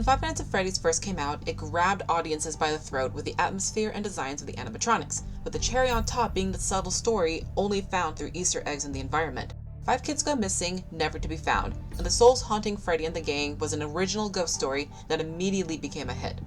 When Five Nights at Freddy's first came out, it grabbed audiences by the throat with the atmosphere and designs of the animatronics, with the cherry on top being the subtle story only found through Easter eggs in the environment. 5 kids go missing, never to be found, and the souls haunting Freddy and the gang was an original ghost story that immediately became a hit.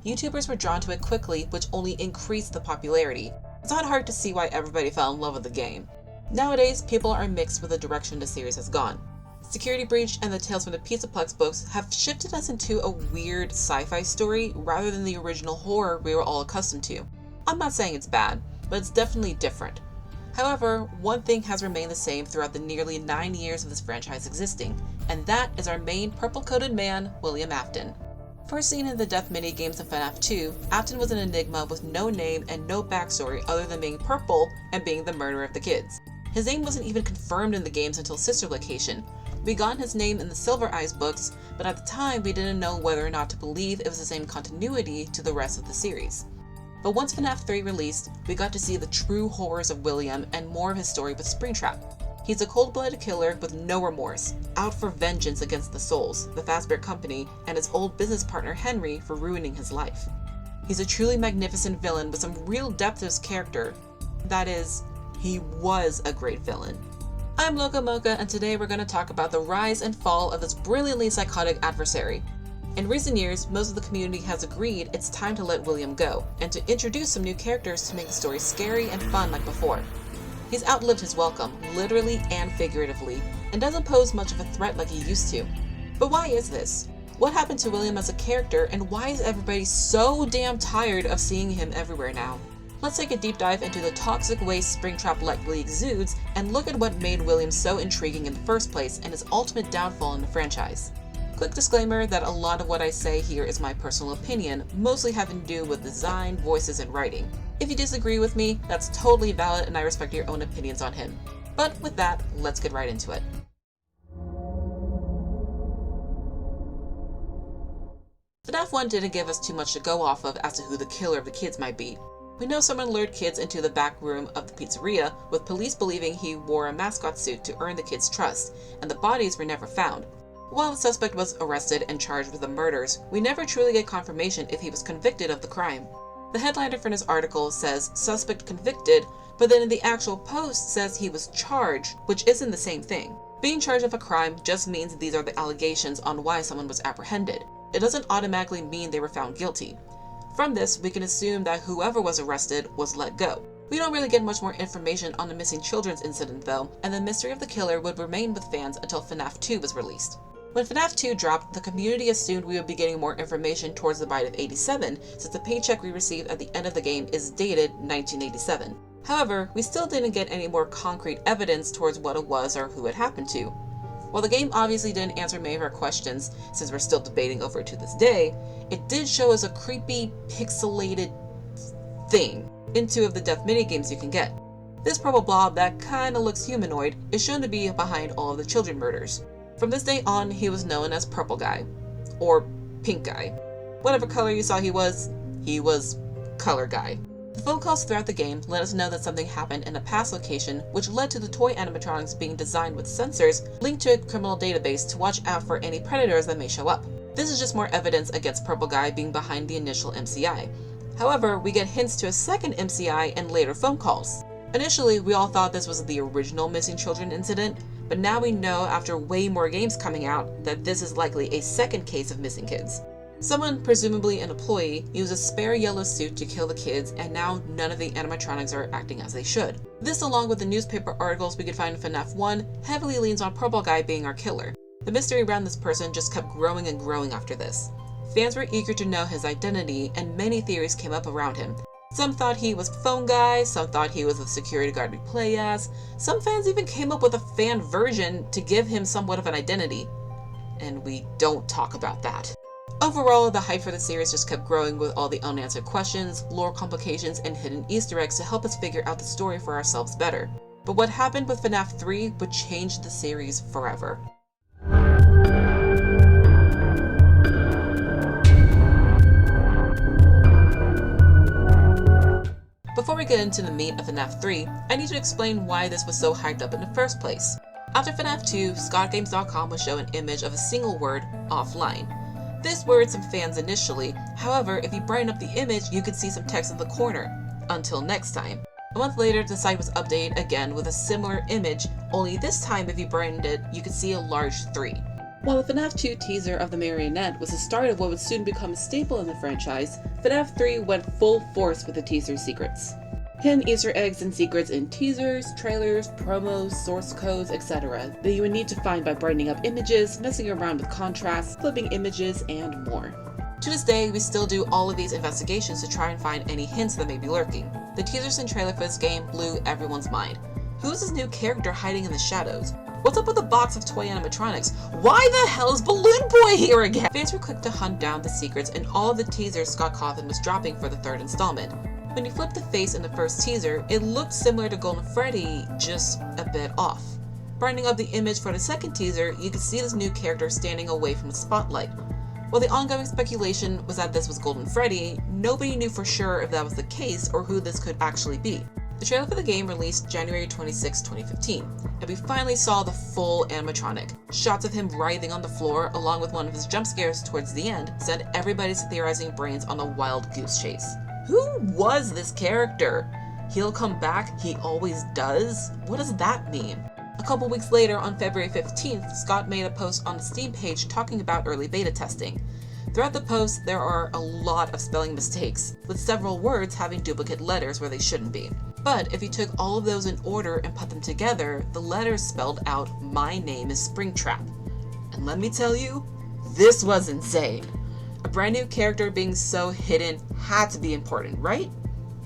YouTubers were drawn to it quickly, which only increased the popularity. It's not hard to see why everybody fell in love with the game. Nowadays, people are mixed with the direction the series has gone. Security Breach and the Tales from the Pizzaplex books have shifted us into a weird sci-fi story rather than the original horror we were all accustomed to. I'm not saying it's bad, but it's definitely different. However, one thing has remained the same throughout the nearly 9 years of this franchise existing, and that is our main purple-coated man, William Afton. First seen in the death mini-games of FNAF 2, Afton was an enigma with no name and no backstory other than being purple and being the murderer of the kids. His name wasn't even confirmed in the games until Sister Location. We got his name in the Silver Eyes books, but at the time we didn't know whether or not to believe it was the same continuity to the rest of the series. But once FNAF 3 released, we got to see the true horrors of William and more of his story with Springtrap. He's a cold-blooded killer with no remorse, out for vengeance against the Souls, the Fazbear Company, and his old business partner Henry for ruining his life. He's a truly magnificent villain with some real depth to his character. That is, he was a great villain. I'm Loca Mocha, and today we're going to talk about the rise and fall of this brilliantly psychotic adversary. In recent years, most of the community has agreed it's time to let William go, and to introduce some new characters to make the story scary and fun like before. He's outlived his welcome, literally and figuratively, and doesn't pose much of a threat like he used to. But why is this? What happened to William as a character, and why is everybody so damn tired of seeing him everywhere now? Let's take a deep dive into the toxic waste Springtrap likely exudes, and look at what made William so intriguing in the first place and his ultimate downfall in the franchise. Quick disclaimer that a lot of what I say here is my personal opinion, mostly having to do with design, voices, and writing. If you disagree with me, that's totally valid and I respect your own opinions on him. But with that, let's get right into it. FNAF 1 didn't give us too much to go off of as to who the killer of the kids might be. We know someone lured kids into the back room of the pizzeria, with police believing he wore a mascot suit to earn the kids' trust, and the bodies were never found. While the suspect was arrested and charged with the murders, we never truly get confirmation if he was convicted of the crime. The headliner for this article says suspect convicted, but then in the actual post says he was charged, which isn't the same thing. Being charged of a crime just means these are the allegations on why someone was apprehended. It doesn't automatically mean they were found guilty. From this, we can assume that whoever was arrested was let go. We don't really get much more information on the missing children's incident though, and the mystery of the killer would remain with fans until FNAF 2 was released. When FNAF 2 dropped, the community assumed we would be getting more information towards the bite of 87, since the paycheck we received at the end of the game is dated 1987. However, we still didn't get any more concrete evidence towards what it was or who it happened to. While the game obviously didn't answer many of our questions, since we're still debating over it to this day, it did show us a creepy, pixelated thing in 2 of the death minigames you can get. This purple blob that kinda looks humanoid is shown to be behind all of the children murders. From this day on, he was known as Purple Guy, or Pink Guy. Whatever color you saw he was Color Guy. The phone calls throughout the game let us know that something happened in a past location, which led to the toy animatronics being designed with sensors linked to a criminal database to watch out for any predators that may show up. This is just more evidence against Purple Guy being behind the initial MCI. However, we get hints to a second MCI in later phone calls. Initially, we all thought this was the original missing children incident, but now we know after way more games coming out that this is likely a second case of missing kids. Someone, presumably an employee, used a spare yellow suit to kill the kids, and now none of the animatronics are acting as they should. This, along with the newspaper articles we could find in FNAF 1, heavily leans on Purple Guy being our killer. The mystery around this person just kept growing and growing after this. Fans were eager to know his identity, and many theories came up around him. Some thought he was Phone Guy, some thought he was the security guard we play as, some fans even came up with a fan version to give him somewhat of an identity. And we don't talk about that. Overall, the hype for the series just kept growing with all the unanswered questions, lore complications, and hidden Easter eggs to help us figure out the story for ourselves better. But what happened with FNAF 3 would change the series forever. Before we get into the meat of FNAF 3, I need to explain why this was so hyped up in the first place. After FNAF 2, ScottGames.com would show an image of a single word, offline. This worried some fans initially, however, if you brighten up the image, you could see some text in the corner. Until next time. A month later, the site was updated again with a similar image, only this time if you brightened it, you could see a large 3. While the FNAF 2 teaser of the marionette was the start of what would soon become a staple in the franchise, FNAF 3 went full force with the teaser secrets. Hidden Easter eggs and secrets in teasers, trailers, promos, source codes, etc. that you would need to find by brightening up images, messing around with contrasts, flipping images, and more. To this day, we still do all of these investigations to try and find any hints that may be lurking. The teasers and trailer for this game blew everyone's mind. Who's this new character hiding in the shadows? What's up with the box of toy animatronics? Why the hell is Balloon Boy here again? Fans were quick to hunt down the secrets in all of the teasers Scott Cawthon was dropping for the 3rd installment. When you flipped the face in the first teaser, it looked similar to Golden Freddy, just a bit off. Brightening up the image for the 2nd teaser, you could see this new character standing away from the spotlight. While the ongoing speculation was that this was Golden Freddy, nobody knew for sure if that was the case or who this could actually be. The trailer for the game released January 26, 2015, and we finally saw the full animatronic. Shots of him writhing on the floor, along with one of his jump scares towards the end, sent everybody's theorizing brains on a wild goose chase. Who was this character? He'll come back, he always does? What does that mean? A couple weeks later, on February 15th, Scott made a post on the Steam page talking about early beta testing. Throughout the post, there are a lot of spelling mistakes, with several words having duplicate letters where they shouldn't be. But if you took all of those in order and put them together, the letters spelled out, "My name is Springtrap." And let me tell you, this was insane. A brand new character being so hidden had to be important, right?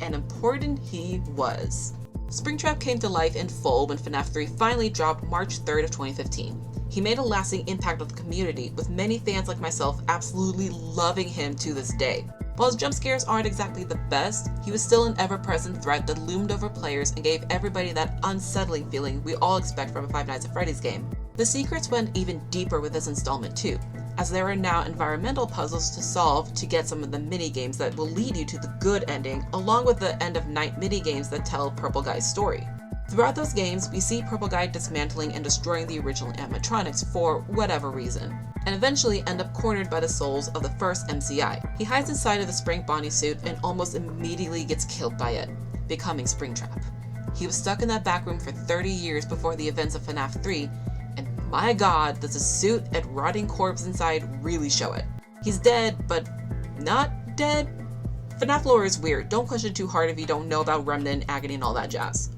And important he was. Springtrap came to life in full when FNAF 3 finally dropped March 3rd of 2015. He made a lasting impact on the community, with many fans like myself absolutely loving him to this day. While his jump scares aren't exactly the best, he was still an ever-present threat that loomed over players and gave everybody that unsettling feeling we all expect from a Five Nights at Freddy's game. The secrets went even deeper with this installment too, as there are now environmental puzzles to solve to get some of the mini-games that will lead you to the good ending, along with the end-of-night mini-games that tell Purple Guy's story. Throughout those games, we see Purple Guy dismantling and destroying the original animatronics for whatever reason, and eventually end up cornered by the souls of the first MCI. He hides inside of the Spring Bonnie suit and almost immediately gets killed by it, becoming Springtrap. He was stuck in that back room for 30 years before the events of FNAF 3, and my god, does the suit and rotting corpse inside really show it. He's dead, but not dead? FNAF lore is weird, don't push it too hard if you don't know about Remnant, Agony, and all that jazz.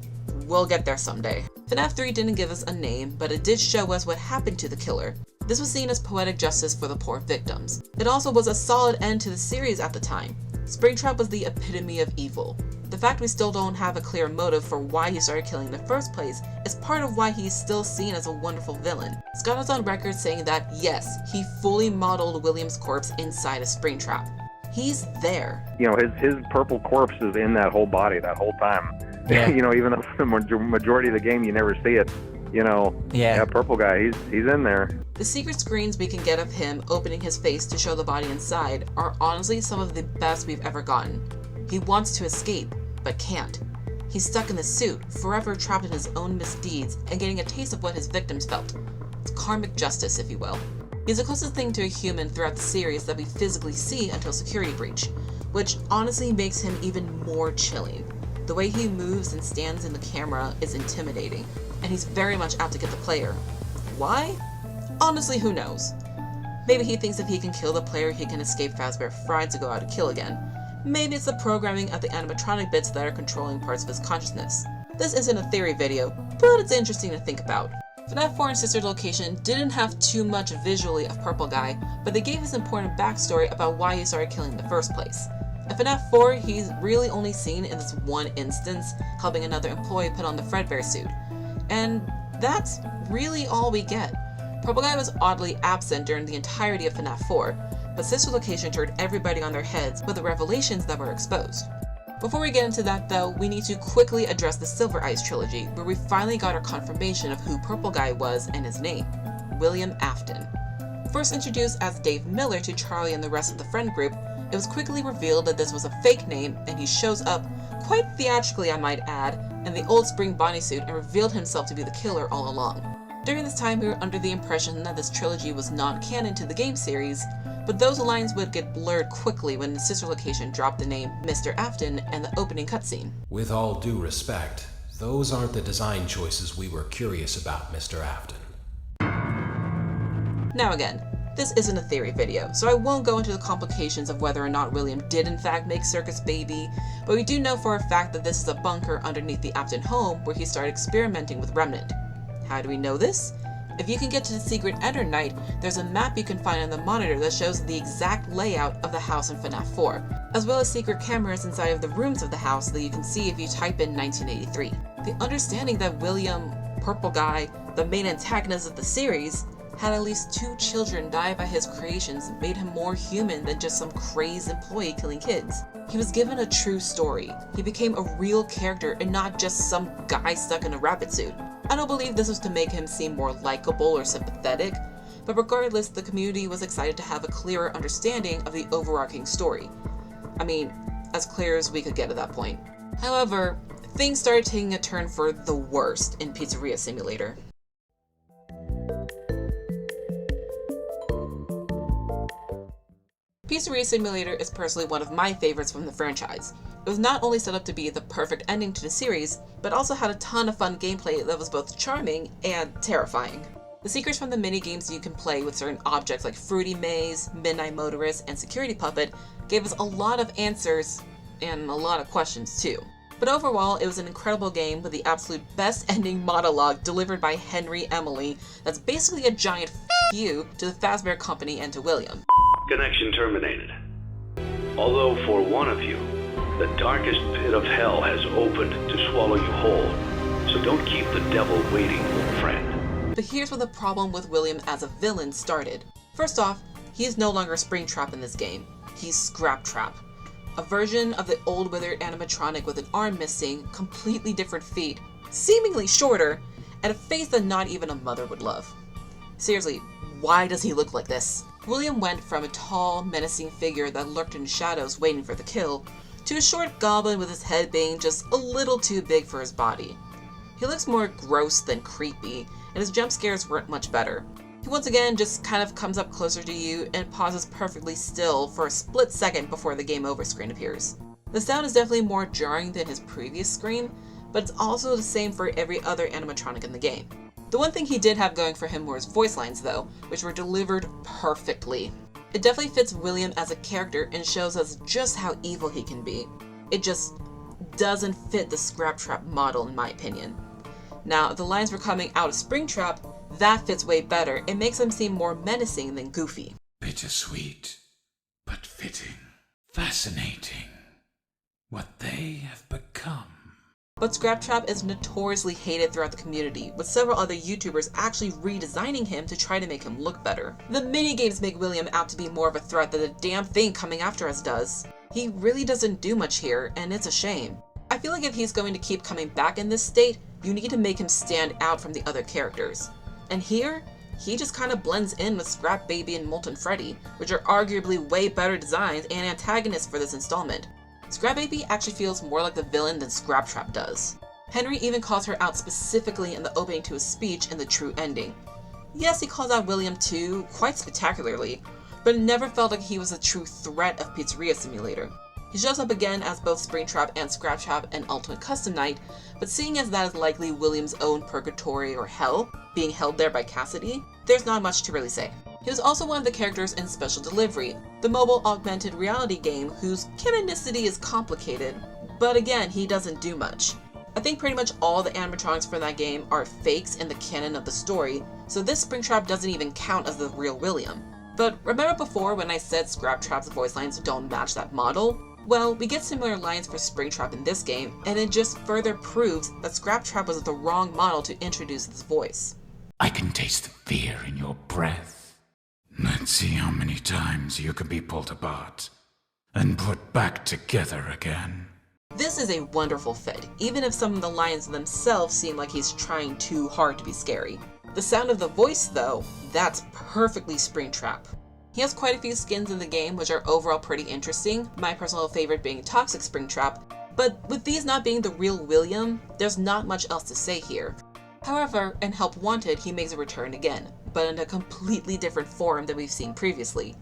We'll get there someday. FNAF 3 didn't give us a name, but it did show us what happened to the killer. This was seen as poetic justice for the poor victims. It also was a solid end to the series at the time. Springtrap was the epitome of evil. The fact we still don't have a clear motive for why he started killing in the first place is part of why he's still seen as a wonderful villain. Scott is on record saying that, yes, he fully modeled William's corpse inside a Springtrap. He's there. You know, his purple corpse is in that whole body that whole time. Yeah. You know, even though the majority of the game you never see it, you know, yeah, Purple Guy, he's in there. The secret screens we can get of him opening his face to show the body inside are honestly some of the best we've ever gotten. He wants to escape, but can't. He's stuck in the suit, forever trapped in his own misdeeds and getting a taste of what his victims felt. It's karmic justice, if you will. He's the closest thing to a human throughout the series that we physically see until Security Breach, which honestly makes him even more chilling. The way he moves and stands in the camera is intimidating, and he's very much out to get the player. Why? Honestly, who knows? Maybe he thinks if he can kill the player, he can escape Fazbear Fried to go out and kill again. Maybe it's the programming of the animatronic bits that are controlling parts of his consciousness. This isn't a theory video, but it's interesting to think about. FNAF 4 and Sister Location didn't have too much visually of Purple Guy, but they gave us important backstory about why he started killing in the first place. In FNAF 4, he's really only seen in this one instance, helping another employee put on the Fredbear suit. And that's really all we get. Purple Guy was oddly absent during the entirety of FNAF 4, but Sister Location turned everybody on their heads with the revelations that were exposed. Before we get into that though, we need to quickly address the Silver Eyes trilogy, where we finally got our confirmation of who Purple Guy was and his name, William Afton. First introduced as Dave Miller to Charlie and the rest of the friend group, it was quickly revealed that this was a fake name, and he shows up, quite theatrically I might add, in the old Spring Bonnie suit and revealed himself to be the killer all along. During this time we were under the impression that this trilogy was non-canon to the game series, but those lines would get blurred quickly when the sister location dropped the name Mr. Afton and the opening cutscene. With all due respect, those aren't the design choices we were curious about, Mr. Afton. Now again, this isn't a theory video, so I won't go into the complications of whether or not William did in fact make Circus Baby, but we do know for a fact that this is a bunker underneath the Afton home where he started experimenting with Remnant. How do we know this? If you can get to the secret Ender Night, there's a map you can find on the monitor that shows the exact layout of the house in FNAF 4, as well as secret cameras inside of the rooms of the house that you can see if you type in 1983. The understanding that William, Purple Guy, the main antagonist of the series, had at least 2 children die by his creations made him more human than just some crazed employee killing kids. He was given a true story. He became a real character and not just some guy stuck in a rabbit suit. I don't believe this was to make him seem more likable or sympathetic, but regardless, the community was excited to have a clearer understanding of the overarching story. I mean, as clear as we could get at that point. However, things started taking a turn for the worst in Pizzeria Simulator. Pizzeria Simulator is personally one of my favorites from the franchise. It was not only set up to be the perfect ending to the series, but also had a ton of fun gameplay that was both charming and terrifying. The secrets from the mini-games you can play with certain objects like Fruity Maze, Midnight Motorist, and Security Puppet gave us a lot of answers and a lot of questions too. But overall, it was an incredible game with the absolute best ending monologue delivered by Henry Emily that's basically a giant f*** you to the Fazbear Company and to William. Connection terminated. Although for one of you, the darkest pit of hell has opened to swallow you whole. So don't keep the devil waiting, old friend. But here's where the problem with William as a villain started. First off, he is no longer Springtrap in this game. He's Scraptrap. A version of the old withered animatronic with an arm missing, completely different feet, seemingly shorter, and a face that not even a mother would love. Seriously, why does he look like this? William went from a tall, menacing figure that lurked in shadows waiting for the kill, to a short goblin with his head being just a little too big for his body. He looks more gross than creepy, and his jump scares weren't much better. He once again just kind of comes up closer to you and pauses perfectly still for a split second before the game over screen appears. The sound is definitely more jarring than his previous scream, but it's also the same for every other animatronic in the game. The one thing he did have going for him were his voice lines though, which were delivered perfectly. It definitely fits William as a character and shows us just how evil he can be. It just doesn't fit the Scraptrap model in my opinion. Now, if the lines were coming out of Springtrap, that fits way better. It makes him seem more menacing than goofy. Bittersweet, but fitting, fascinating, what they have become. But Scraptrap is notoriously hated throughout the community, with several other YouTubers actually redesigning him to try to make him look better. The minigames make William out to be more of a threat than the damn thing coming after us does. He really doesn't do much here, and it's a shame. I feel like if he's going to keep coming back in this state, you need to make him stand out from the other characters. And here, he just kind of blends in with Scrap Baby and Molten Freddy, which are arguably way better designs and antagonists for this installment. Scrap Baby actually feels more like the villain than Scraptrap does. Henry even calls her out specifically in the opening to his speech in the true ending. Yes, he calls out William too, quite spectacularly, but it never felt like he was a true threat of Pizzeria Simulator. He shows up again as both Springtrap and Scraptrap and Ultimate Custom Night, but seeing as that is likely William's own purgatory or hell, being held there by Cassidy, there's not much to really say. He was also one of the characters in Special Delivery, the mobile augmented reality game whose canonicity is complicated, but again, he doesn't do much. I think pretty much all the animatronics from that game are fakes in the canon of the story, so this Springtrap doesn't even count as the real William. But remember before when I said Scraptrap's voice lines don't match that model? Well, we get similar lines for Springtrap in this game, and it just further proves that Scraptrap was the wrong model to introduce this voice. I can taste the fear in your breath. Let's see how many times you can be pulled apart and put back together again. This is a wonderful fit, even if some of the lines themselves seem like he's trying too hard to be scary. The sound of the voice, though, that's perfectly Springtrap. He has quite a few skins in the game which are overall pretty interesting, my personal favorite being Toxic Springtrap, but with these not being the real William, there's not much else to say here. However, in Help Wanted, he makes a return again, but in a completely different form than we've seen previously.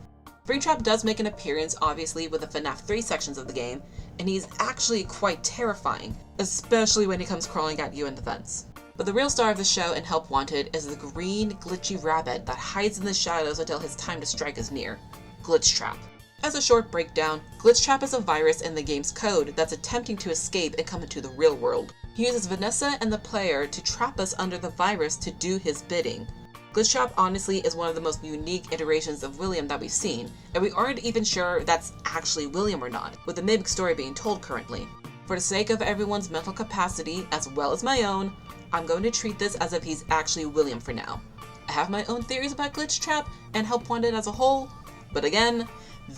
Springtrap does make an appearance, obviously, with the FNAF 3 sections of the game, and he's actually quite terrifying, especially when he comes crawling at you in the vents. But the real star of the show and Help Wanted is the green, glitchy rabbit that hides in the shadows until his time to strike is near. Glitchtrap. As a short breakdown, Glitchtrap is a virus in the game's code that's attempting to escape and come into the real world. He uses Vanessa and the player to trap us under the virus to do his bidding. Glitchtrap honestly is one of the most unique iterations of William that we've seen, and we aren't even sure that's actually William or not, with the Mimic story being told currently. For the sake of everyone's mental capacity, as well as my own, I'm going to treat this as if he's actually William for now. I have my own theories about Glitchtrap and Help Wanted as a whole, but again,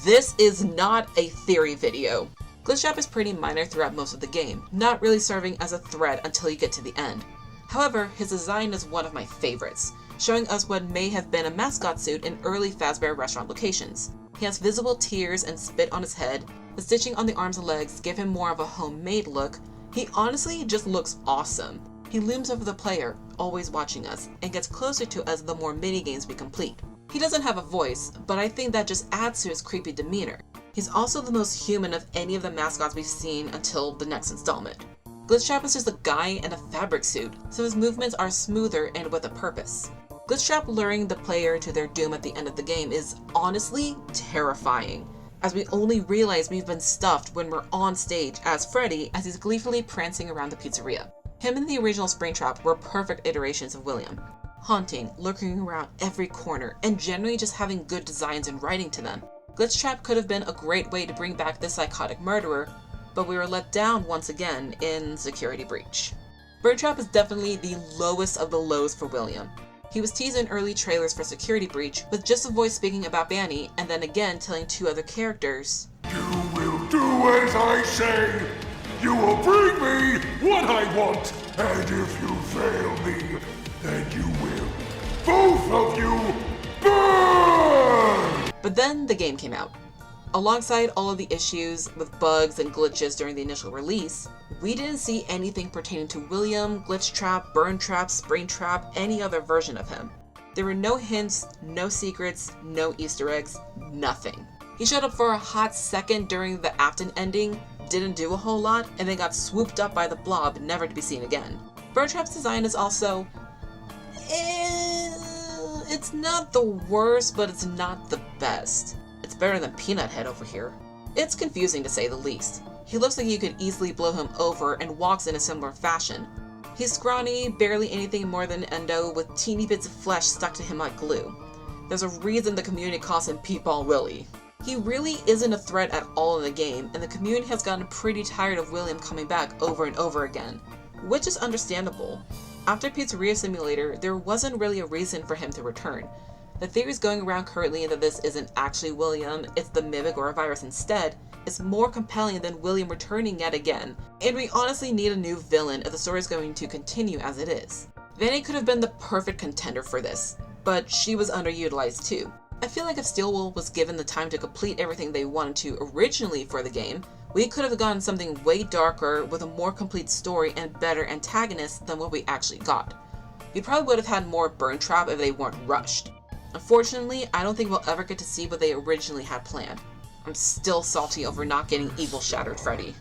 this is not a theory video. Glitchtrap is pretty minor throughout most of the game, not really serving as a threat until you get to the end. However, his design is one of my favorites, showing us what may have been a mascot suit in early Fazbear restaurant locations. He has visible tears and spit on his head, the stitching on the arms and legs give him more of a homemade look. He honestly just looks awesome. He looms over the player, always watching us, and gets closer to us the more mini-games we complete. He doesn't have a voice, but I think that just adds to his creepy demeanor. He's also the most human of any of the mascots we've seen until the next installment. Glitchtrap is just a guy in a fabric suit, so his movements are smoother and with a purpose. Glitchtrap luring the player to their doom at the end of the game is honestly terrifying, as we only realize we've been stuffed when we're on stage as Freddy as he's gleefully prancing around the pizzeria. Him and the original Springtrap were perfect iterations of William. Haunting, lurking around every corner, and generally just having good designs and writing to them. Glitchtrap could have been a great way to bring back the psychotic murderer, but we were let down once again in Security Breach. Springtrap is definitely the lowest of the lows for William. He was teased in early trailers for Security Breach with just a voice speaking about Banny, and then again telling two other characters, "You will do as I say! You will bring me what I want! And if you fail me, then you will, both of you, burn!" But then the game came out. Alongside all of the issues with bugs and glitches during the initial release, we didn't see anything pertaining to William, Glitchtrap, Burntrap, Springtrap, any other version of him. There were no hints, no secrets, no Easter eggs, nothing. He showed up for a hot second during the Afton ending, didn't do a whole lot, and then got swooped up by the blob, never to be seen again. Burntrap's design is also... it's not the worst, but it's not the best. It's better than Peanut Head over here. It's confusing to say the least. He looks like you could easily blow him over and walks in a similar fashion. He's scrawny, barely anything more than endo, with teeny bits of flesh stuck to him like glue. There's a reason the community calls him Peatball Willie. He really isn't a threat at all in the game, and the community has gotten pretty tired of William coming back over and over again, which is understandable. After Pizzeria Simulator, there wasn't really a reason for him to return. The theories going around currently that this isn't actually William, it's the Mimic or a virus instead, is more compelling than William returning yet again, and we honestly need a new villain if the story is going to continue as it is. Vanny could have been the perfect contender for this, but she was underutilized too. I feel like if Steelwool was given the time to complete everything they wanted to originally for the game, we could have gotten something way darker with a more complete story and better antagonists than what we actually got. We probably would have had more Burntrap if they weren't rushed. Unfortunately, I don't think we'll ever get to see what they originally had planned. I'm still salty over not getting Evil Shattered Freddy.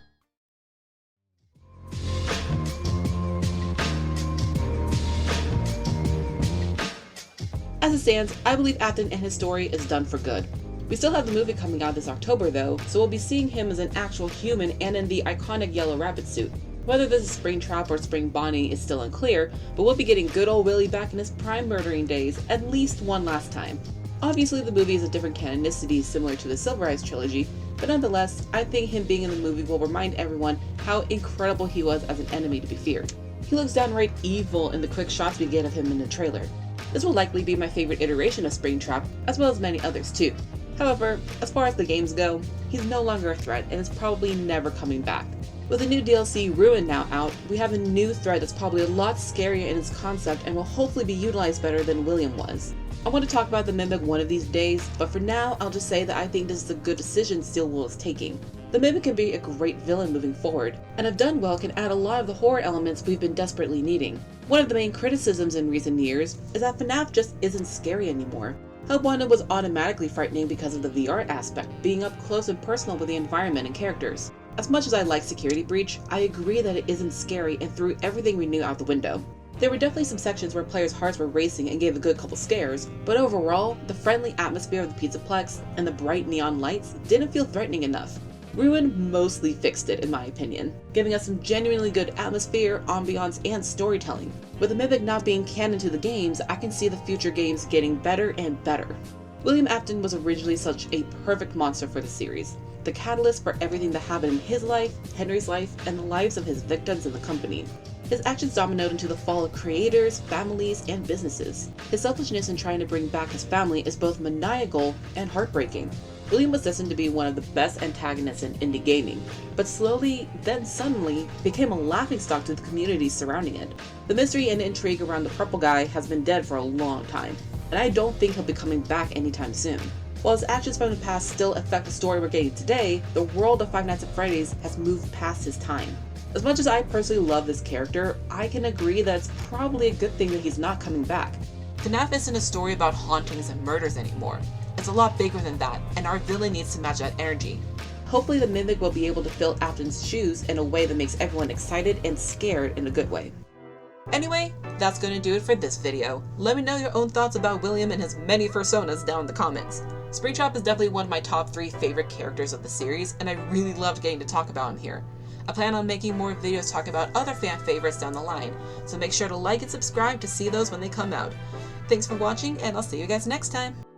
As it stands, I believe Afton and his story is done for good. We still have the movie coming out this October though, so we'll be seeing him as an actual human and in the iconic yellow rabbit suit. Whether this is Springtrap or Spring Bonnie is still unclear, but we'll be getting good old Willie back in his prime murdering days at least one last time. Obviously the movie is a different canonicity similar to the Silver Eyes trilogy, but nonetheless, I think him being in the movie will remind everyone how incredible he was as an enemy to be feared. He looks downright evil in the quick shots we get of him in the trailer. This will likely be my favorite iteration of Springtrap, as well as many others too. However, as far as the games go, he's no longer a threat and is probably never coming back. With the new DLC Ruin now out, we have a new threat that's probably a lot scarier in its concept and will hopefully be utilized better than William was. I want to talk about the Mimic one of these days, but for now I'll just say that I think this is a good decision Steelwool is taking. The Mimic can be a great villain moving forward, and if done well can add a lot of the horror elements we've been desperately needing. One of the main criticisms in recent years is that FNAF just isn't scary anymore. Hub Wanted was automatically frightening because of the VR aspect, being up close and personal with the environment and characters. As much as I like Security Breach, I agree that it isn't scary and threw everything we knew out the window. There were definitely some sections where players' hearts were racing and gave a good couple scares, but overall, the friendly atmosphere of the Pizzaplex and the bright neon lights didn't feel threatening enough. Ruin mostly fixed it in my opinion, giving us some genuinely good atmosphere, ambiance, and storytelling. With the Mimic not being canon to the games, I can see the future games getting better and better. William Afton was originally such a perfect monster for the series, the catalyst for everything that happened in his life, Henry's life, and the lives of his victims in the company. His actions dominoed into the fall of creators, families, and businesses. His selfishness in trying to bring back his family is both maniacal and heartbreaking. William was destined to be one of the best antagonists in indie gaming, but slowly, then suddenly, became a laughingstock to the communities surrounding it. The mystery and intrigue around the purple guy has been dead for a long time, and I don't think he'll be coming back anytime soon. While his actions from the past still affect the story we're getting today, the world of Five Nights at Freddy's has moved past his time. As much as I personally love this character, I can agree that it's probably a good thing that he's not coming back. FuhNaff isn't a story about hauntings and murders anymore. It's a lot bigger than that, and our villain needs to match that energy. Hopefully the Mimic will be able to fill Afton's shoes in a way that makes everyone excited and scared in a good way. Anyway, that's going to do it for this video. Let me know your own thoughts about William and his many personas down in the comments. Springtrap is definitely one of my top 3 favorite characters of the series, and I really loved getting to talk about him here. I plan on making more videos talking about other fan favorites down the line, so make sure to like and subscribe to see those when they come out. Thanks for watching, and I'll see you guys next time!